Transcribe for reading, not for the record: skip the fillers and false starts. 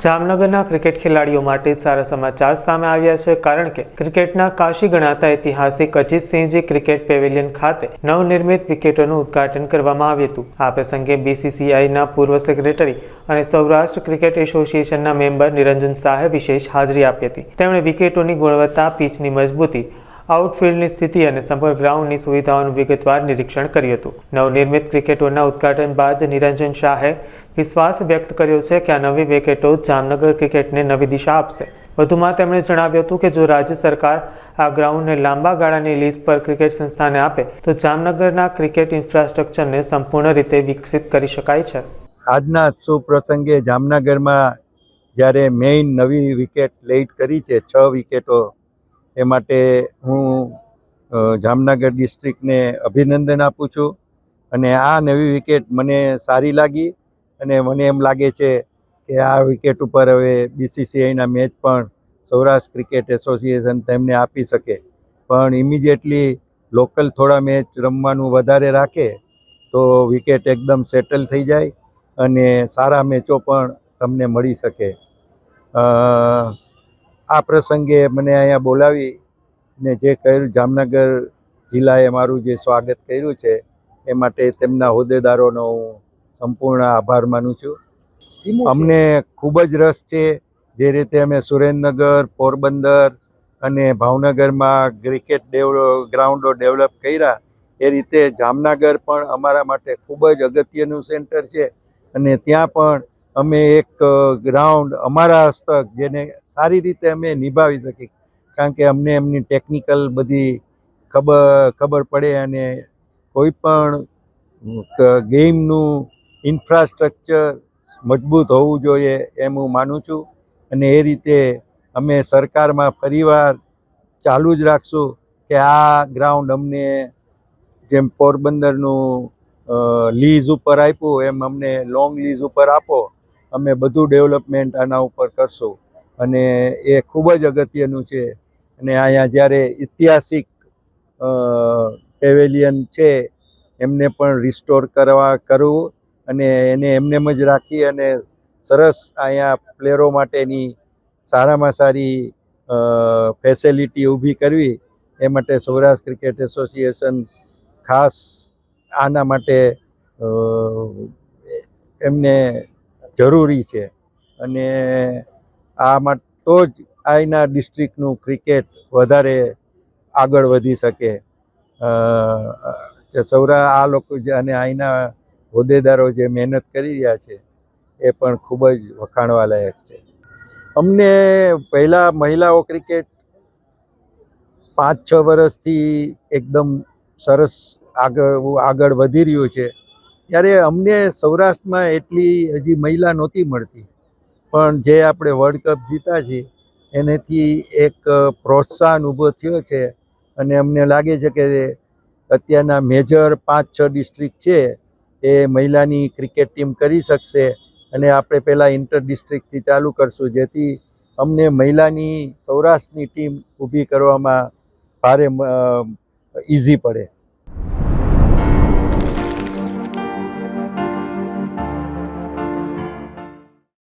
જામનગરના ક્રિકેટ ખેલાડીઓ માટે સારા સમાચાર સામે આવ્યા છે, કારણ કે ક્રિકેટના કાશી ગણાતા ઐતિહાસિક અજીતસિંહજી ક્રિકેટ પેવેલિયન ખાતે નવનિર્મિત વિકેટોનું ઉદ્ઘાટન કરવામાં આવ્યું હતું। આ પ્રસંગે BCCIના પૂર્વ સેક્રેટરી અને સૌરાષ્ટ્ર ક્રિકેટ એસોસિએશનના મેમ્બર નિરંજન શાહે વિશેષ હાજરી આપી હતી। તેમણે વિકેટોની ગુણવત્તા, પીચની મજબૂતી, આઉટફિલ્ડની સ્થિતિ અને સમગ્ર ગ્રાઉન્ડની સુવિધાઓનું વિગતવાર નિરીક્ષણ કર્યું હતું। નવનિર્મિત ક્રિકેટોના ઉદ્ઘાટન બાદ નિરંજન શાહે વિશ્વાસ વ્યક્ત કર્યો છે કે આ નવી વિકેટો જામનગર ક્રિકેટને નવી દિશા આપશે। વધુમાં તેમણે જણાવ્યું હતું કે જો રાજ્ય સરકાર આ ગ્રાઉન્ડને લાંબા ગાળાની લીઝ પર ક્રિકેટ સંસ્થાને આપે તો જામનગરના ક્રિકેટ ઇન્ફ્રાસ્ટ્રક્ચરને સંપૂર્ણ રીતે વિકસિત કરી શકાય છે। આજના શુભ પ્રસંગે જામનગરમાં જ્યારે મેઇન નવી વિકેટ લેઇટ કરી છે, 6 વિકેટો, એ માટે હું જામનગર ડિસ્ટ્રિક્ટને અભિનંદન આપું છું। અને આ નવી વિકેટ મને સારી લાગી અને મને એમ લાગે છે કે આ વિકેટ ઉપર હવે BCCIના મેચ પણ સૌરાષ્ટ્ર ક્રિકેટ એસોસિએશન તેમને આપી શકે, પણ ઇમિડિયેટલી લોકલ થોડા મેચ રમવાનું વધારે રાખે તો વિકેટ એકદમ સેટલ થઈ જાય અને સારા મેચો પણ તમને મળી શકે। આ પ્રસંગે મને અહીંયા બોલાવી ને જે કર્યું, જામનગર જિલ્લાએ મારું જે સ્વાગત કર્યું છે એ માટે તેમના હોદ્દેદારોનો હું સંપૂર્ણ આભાર માનું છું। અમને ખૂબ જ રસ છે, જે રીતે અમે સુરેન્દ્રનગર, પોરબંદર અને ભાવનગરમાં ક્રિકેટ ગ્રાઉન્ડો ડેવલપ કર્યા, એ રીતે જામનગર પણ અમારા માટે ખૂબ જ અગત્યનું સેન્ટર છે અને ત્યાં પણ અમે એક ગ્રાઉન્ડ અમારા હસ્તક જેને સારી રીતે અમે નિભાવી શકીએ, કારણ કે અમને એમની ટેકનિકલ બધી ખબર પડે અને કોઈ પણ ગેમનું ઇન્ફ્રાસ્ટ્રક્ચર મજબૂત હોવું જોઈએ એમ હું માનું છું। અને એ રીતે અમે સરકારમાં ફરીવાર ચાલુ જ રાખશું કે આ ગ્રાઉન્ડ અમને જેમ પોરબંદરનું લીઝ ઉપર આપ્યું એમ અમને લોંગ લીઝ ઉપર આપો, અમે બધું ડેવલપમેન્ટ આના ઉપર કરશું અને એ ખૂબ જ અગત્યનું છે। અને અહીંયા જ્યારે ઐતિહાસિક પેવેલિયન છે એમને પણ રિસ્ટોર કરવું અને એને એમનેમ જ રાખી અને સરસ અહીંયા પ્લેયરો માટેની સારામાં સારી ફેસિલિટી ઊભી કરવી, એ માટે સૌરાષ્ટ્ર ક્રિકેટ એસોસિએશન ખાસ આના માટે એમને જરૂરી છે અને આમાં તો જ અહીંના ડિસ્ટ્રિક્ટનું ક્રિકેટ વધારે આગળ વધી શકે। આ લોકો અને અહીંના હોદ્દેદારો જે મહેનત કરી રહ્યા છે એ પણ ખૂબ જ વખાણવા લાયક છે। અમને પહેલાં મહિલાઓ ક્રિકેટ 5-6 વર્ષથી એકદમ સરસ આગળ વધી રહ્યું છે, ત્યારે અમને સૌરાષ્ટ્રમાં એટલી હજી મહિલા નહોતી મળતી, પણ જે આપણે વર્લ્ડ કપ જીતા છીએ એનાથી એક પ્રોત્સાહન ઊભો થયો છે અને અમને લાગે છે કે અત્યારના મેજર 5-6 ડિસ્ટ્રિક્ટ છે એ મહિલાની ક્રિકેટ ટીમ કરી શકશે અને આપણે પહેલાં ઇન્ટર ડિસ્ટ્રિક્ટથી ચાલુ કરશું, જેથી અમને મહિલાની સૌરાષ્ટ્રની ટીમ ઊભી કરવામાં ભારે ઇઝી પડે।